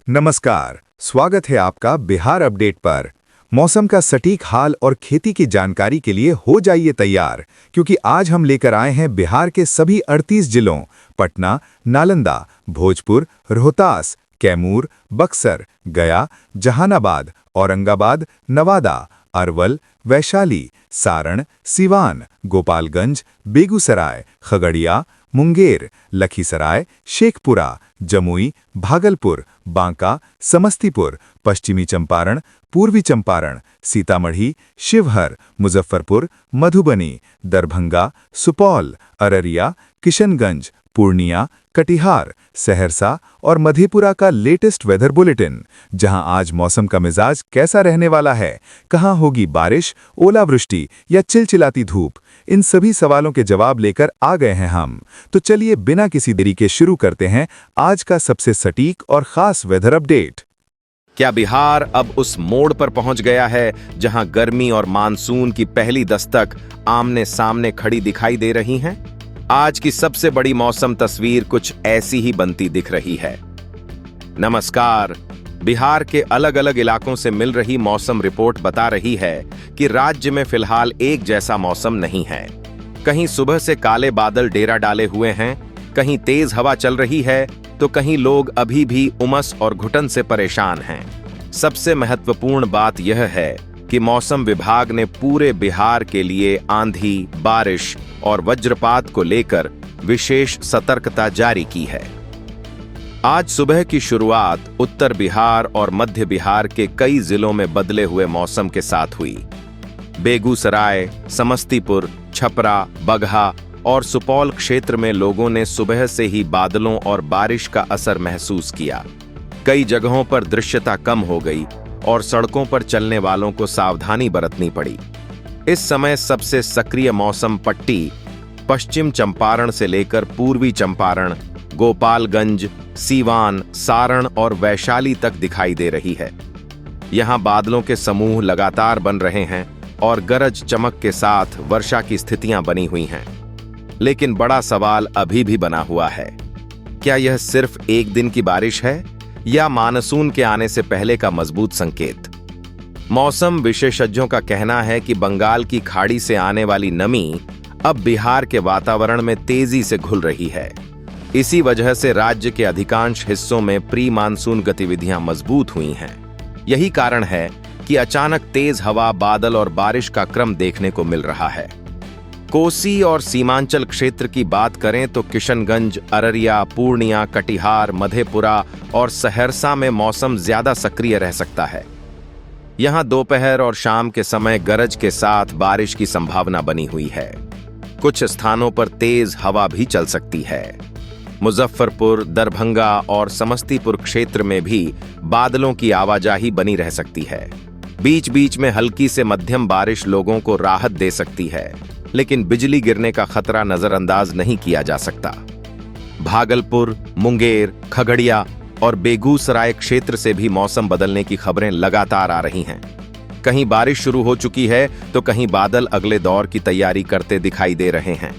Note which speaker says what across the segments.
Speaker 1: नमस्कार, स्वागत है आपका बिहार अपडेट पर। मौसम का सटीक हाल और खेती की जानकारी के लिए हो जाइए तैयार, क्योंकि आज हम लेकर आए हैं बिहार के सभी 38 जिलों पटना, नालंदा, भोजपुर, रोहतास, कैमूर, बक्सर, गया, जहानाबाद, औरंगाबाद, नवादा, अरवल, वैशाली, सारण, सिवान, गोपालगंज, बेगूसराय, खगड़िया, मुंगेर, लखीसराय, शेखपुरा, जमुई, भागलपुर, बांका, समस्तीपुर, पश्चिमी चंपारण, पूर्वी चंपारण, सीतामढ़ी, शिवहर, मुजफ्फरपुर, मधुबनी, दरभंगा, सुपौल, अररिया, किशनगंज, पूर्णिया, कटिहार, सहरसा और मधेपुरा का लेटेस्ट वेदर बुलेटिन, जहां आज मौसम का मिजाज कैसा रहने वाला है, कहां होगी बारिश, ओलावृष्टि या चिलचिलाती धूप, इन सभी सवालों के जवाब लेकर आ गए हैं हम। तो चलिए बिना किसी देरी के शुरू करते हैं आज का सबसे सटीक और खास वेदर अपडेट।
Speaker 2: क्या बिहार अब उस मोड़ पर पहुंच गया है जहां गर्मी और मानसून की पहली दस्तक आमने सामने खड़ी दिखाई दे रही हैं? आज की सबसे बड़ी मौसम तस्वीर कुछ ऐसी ही बनती दिख रही है। नमस्कार। बिहार के अलग अलग इलाकों से मिल रही मौसम रिपोर्ट बता रही है कि राज्य में फिलहाल एक जैसा मौसम नहीं है। कहीं सुबह से काले बादल डेरा डाले हुए हैं, कहीं तेज हवा चल रही है, तो कहीं लोग अभी भी उमस और घुटन से परेशान हैं। सबसे महत्वपूर्ण बात यह है कि मौसम विभाग ने पूरे बिहार के लिए आंधी, बारिश और वज्रपात को लेकर विशेष सतर्कता जारी की है। आज सुबह की शुरुआत उत्तर बिहार और मध्य बिहार के कई जिलों में बदले हुए मौसम के साथ हुई। बेगूसराय, समस्तीपुर, छपरा, बगहा और सुपौल क्षेत्र में लोगों ने सुबह से ही बादलों और बारिश का असर महसूस किया। कई जगहों पर दृश्यता कम हो गई और सड़कों पर चलने वालों को सावधानी बरतनी पड़ी। इस समय सबसे सक्रिय मौसम पट्टी पश्चिम चंपारण से लेकर पूर्वी चंपारण, गोपालगंज, सीवान, सारण और वैशाली तक दिखाई दे रही है। यहां बादलों के समूह लगातार बन रहे हैं और गरज चमक के साथ वर्षा की स्थितियां बनी हुई हैं। लेकिन बड़ा सवाल अभी भी बना हुआ है, क्या यह सिर्फ एक दिन की बारिश है या मानसून के आने से पहले का मजबूत संकेत? मौसम विशेषज्ञों का कहना है कि बंगाल की खाड़ी से आने वाली नमी अब बिहार के वातावरण में तेजी से घुल रही है। इसी वजह से राज्य के अधिकांश हिस्सों में प्री मानसून गतिविधियां मजबूत हुई हैं। यही कारण है कि अचानक तेज हवा, बादल और बारिश का क्रम देखने को मिल रहा है। कोसी और सीमांचल क्षेत्र की बात करें तो किशनगंज, अररिया, पूर्णिया, कटिहार, मधेपुरा और सहरसा में मौसम ज्यादा सक्रिय रह सकता है। यहां दोपहर और शाम के समय गरज के साथ बारिश की संभावना बनी हुई है। कुछ स्थानों पर तेज हवा भी चल सकती है। मुजफ्फरपुर, दरभंगा और समस्तीपुर क्षेत्र में भी बादलों की आवाजाही बनी रह सकती है। बीच बीच में हल्की से मध्यम बारिश लोगों को राहत दे सकती है, लेकिन बिजली गिरने का खतरा नजरअंदाज नहीं किया जा सकता। भागलपुर, मुंगेर, खगड़िया और बेगूसराय क्षेत्र से भी मौसम बदलने की खबरें लगातार आ रही हैं। कहीं बारिश शुरू हो चुकी है तो कहीं बादल अगले दौर की तैयारी करते दिखाई दे रहे हैं।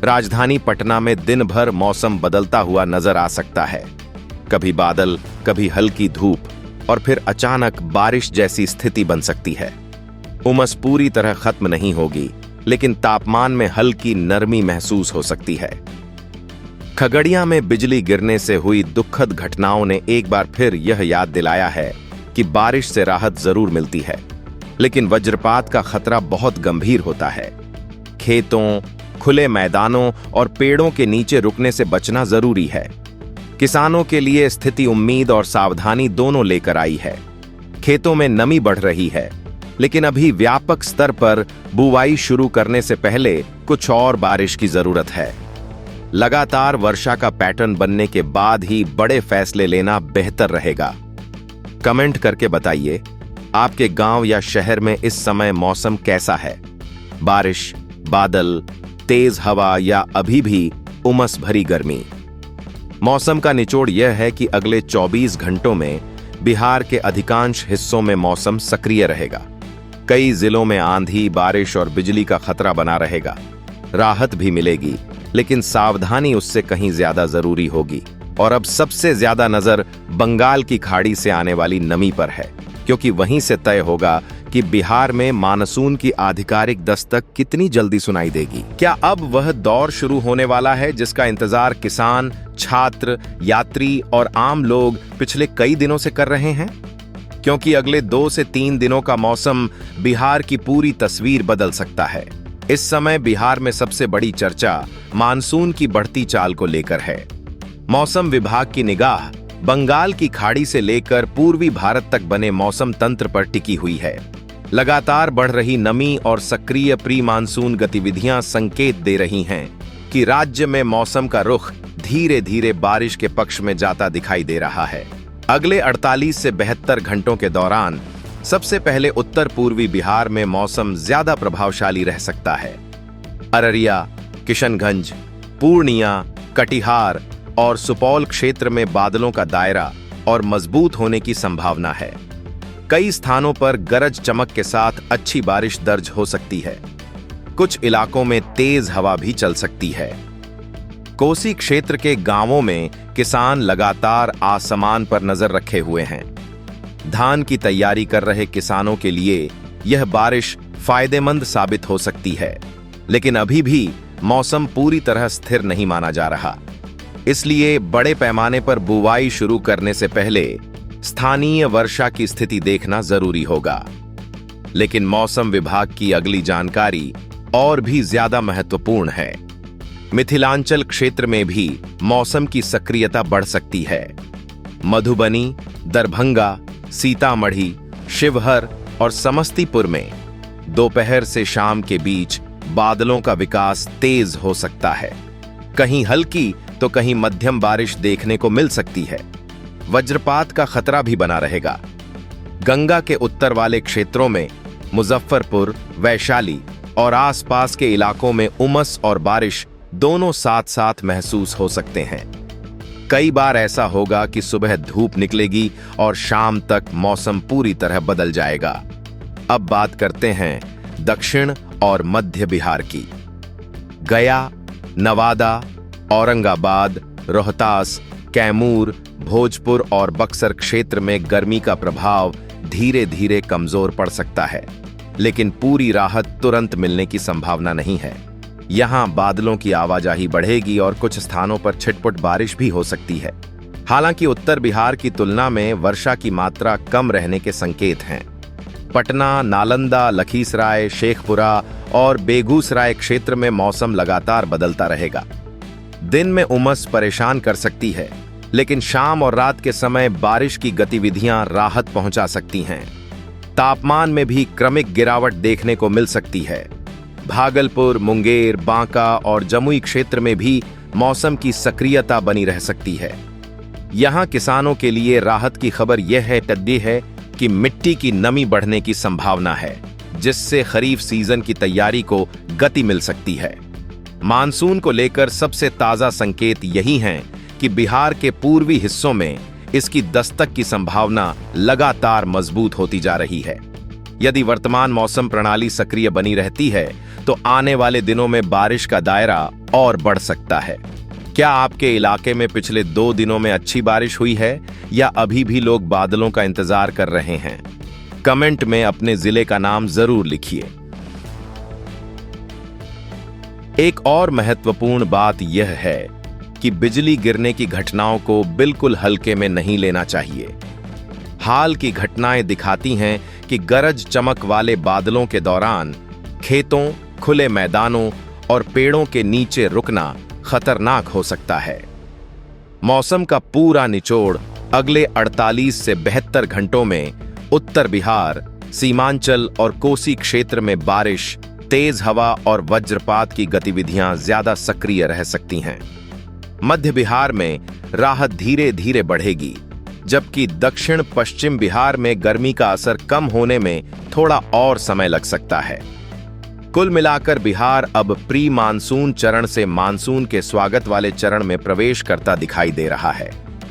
Speaker 2: राजधानी पटना में दिन भर मौसम बदलता हुआ नजर आ सकता है। कभी बादल, कभी हल्की धूप और फिर अचानक बारिश जैसी स्थिति बन सकती है। उमस पूरी तरह खत्म नहीं होगी, लेकिन तापमान में हल्की नरमी महसूस हो सकती है। खगड़िया में बिजली गिरने से हुई दुखद घटनाओं ने एक बार फिर यह याद दिलाया है कि बारिश से राहत जरूर मिलती है, लेकिन वज्रपात का खतरा बहुत गंभीर होता है। खेतों, खुले मैदानों और पेड़ों के नीचे रुकने से बचना जरूरी है। किसानों के लिए स्थिति उम्मीद और सावधानी दोनों लेकर आई है। खेतों में नमी बढ़ रही है, लेकिन अभी व्यापक स्तर पर बुवाई शुरू करने से पहले कुछ और बारिश की जरूरत है। लगातार वर्षा का पैटर्न बनने के बाद ही बड़े फैसले लेना बेहतर रहेगा। कमेंट करके बताइए, आपके गांव या शहर में इस समय मौसम कैसा है? बारिश, बादल, तेज हवा या अभी भी उमस भरी गर्मी? मौसम का निचोड़ यह है कि अगले 24 घंटों में बिहार के अधिकांश हिस्सों में मौसम सक्रिय रहेगा। कई जिलों में आंधी, बारिश और बिजली का खतरा बना रहेगा। राहत भी मिलेगी, लेकिन सावधानी उससे कहीं ज्यादा जरूरी होगी। और अब सबसे ज्यादा नजर बंगाल की खाड़ी से आने वाली नमी पर है, क्योंकि वहीं से तय होगा कि बिहार में मानसून की आधिकारिक दस्तक कितनी जल्दी सुनाई देगी। क्या अब वह दौर शुरू होने वाला है जिसका इंतजार किसान, छात्र, यात्री और आम लोग पिछले कई दिनों से कर रहे हैं? क्योंकि अगले 2 से 3 दिनों का मौसम बिहार की पूरी तस्वीर बदल सकता है। इस समय बिहार में सबसे बड़ी चर्चा मानसून की बढ़ती चाल को लेकर है। मौसम विभाग की निगाह बंगाल की खाड़ी से लेकर पूर्वी भारत तक बने मौसम तंत्र पर टिकी हुई है। लगातार बढ़ रही नमी और सक्रिय प्री मानसून गतिविधियां संकेत दे रही हैं कि राज्य में मौसम का रुख धीरे धीरे बारिश के पक्ष में जाता दिखाई दे रहा है। अगले 48 से 72 घंटों के दौरान सबसे पहले उत्तर पूर्वी बिहार में मौसम ज्यादा प्रभावशाली रह सकता है। अररिया, किशनगंज, पूर्णिया, कटिहार और सुपौल क्षेत्र में बादलों का दायरा और मजबूत होने की संभावना है। कई स्थानों पर गरज चमक के साथ अच्छी बारिश दर्ज हो सकती है। कुछ इलाकों में तेज हवा भी चल सकती है। कोसी क्षेत्र के गांवों में किसान लगातार आसमान पर नजर रखे हुए हैं। धान की तैयारी कर रहे किसानों के लिए यह बारिश फायदेमंद साबित हो सकती है, लेकिन अभी भी मौसम पूरी तरह स्थिर नहीं माना जा रहा। इसलिए बड़े पैमाने पर बुवाई शुरू करने से पहले स्थानीय वर्षा की स्थिति देखना जरूरी होगा। लेकिन मौसम विभाग की अगली जानकारी और भी ज्यादा महत्वपूर्ण है। मिथिलांचल क्षेत्र में भी मौसम की सक्रियता बढ़ सकती है। मधुबनी, दरभंगा, सीतामढ़ी, शिवहर और समस्तीपुर में दोपहर से शाम के बीच बादलों का विकास तेज हो सकता है। कहीं हल्की तो कहीं मध्यम बारिश देखने को मिल सकती है। वज्रपात का खतरा भी बना रहेगा। गंगा के उत्तर वाले क्षेत्रों में मुजफ्फरपुर, वैशाली और आसपास के इलाकों में उमस और बारिश दोनों साथ साथ महसूस हो सकते हैं। कई बार ऐसा होगा कि सुबह धूप निकलेगी और शाम तक मौसम पूरी तरह बदल जाएगा। अब बात करते हैं दक्षिण और मध्य बिहार की। गया, नवादा, औरंगाबाद, रोहतास, कैमूर, भोजपुर और बक्सर क्षेत्र में गर्मी का प्रभाव धीरे धीरे कमजोर पड़ सकता है, लेकिन पूरी राहत तुरंत मिलने की संभावना नहीं है। यहां बादलों की आवाजाही बढ़ेगी और कुछ स्थानों पर छिटपुट बारिश भी हो सकती है। हालांकि उत्तर बिहार की तुलना में वर्षा की मात्रा कम रहने के संकेत हैं। पटना, नालंदा, लखीसराय, शेखपुरा और बेगूसराय क्षेत्र में मौसम लगातार बदलता रहेगा। दिन में उमस परेशान कर सकती है, लेकिन शाम और रात के समय बारिश की गतिविधियां राहत पहुंचा सकती हैं। तापमान में भी क्रमिक गिरावट देखने को मिल सकती है। भागलपुर, मुंगेर, बांका और जमुई क्षेत्र में भी मौसम की सक्रियता बनी रह सकती है। यहां किसानों के लिए राहत की खबर यह है कि मिट्टी की नमी बढ़ने की संभावना है, जिससे खरीफ सीजन की तैयारी को गति मिल सकती है। मानसून को लेकर सबसे ताजा संकेत यही हैं कि बिहार के पूर्वी हिस्सों में इसकी दस्तक की संभावना लगातार मजबूत होती जा रही है। यदि वर्तमान मौसम प्रणाली सक्रिय बनी रहती है तो आने वाले दिनों में बारिश का दायरा और बढ़ सकता है। क्या आपके इलाके में पिछले 2 दिनों में अच्छी बारिश हुई है या अभी भी लोग बादलों का इंतजार कर रहे हैं? कमेंट में अपने जिले का नाम जरूर लिखिए। एक और महत्वपूर्ण बात यह है कि बिजली गिरने की घटनाओं को बिल्कुल हल्के में नहीं लेना चाहिए। हाल की घटनाएं दिखाती हैं कि गरज चमक वाले बादलों के दौरान खेतों, खुले मैदानों और पेड़ों के नीचे रुकना खतरनाक हो सकता है। मौसम का पूरा निचोड़ अगले 48 से 72 घंटों में उत्तर बिहार, सीमांचल और कोसी क्षेत्र में बारिश, तेज हवा और वज्रपात की गतिविधियां ज्यादा सक्रिय रह सकती हैं। मध्य बिहार में राहत धीरे धीरे बढ़ेगी, जबकि दक्षिण पश्चिम बिहार में गर्मी का असर कम होने में थोड़ा और समय लग सकता है। कुल मिलाकर बिहार अब प्री मानसून चरण से मानसून के स्वागत वाले चरण में प्रवेश करता दिखाई दे रहा है।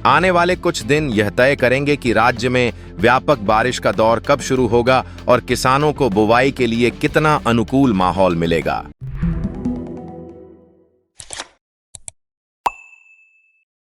Speaker 2: आने वाले कुछ दिन यह तय करेंगे कि राज्य में व्यापक बारिश का दौर कब शुरू होगा और किसानों को बुवाई के लिए कितना अनुकूल माहौल मिलेगा।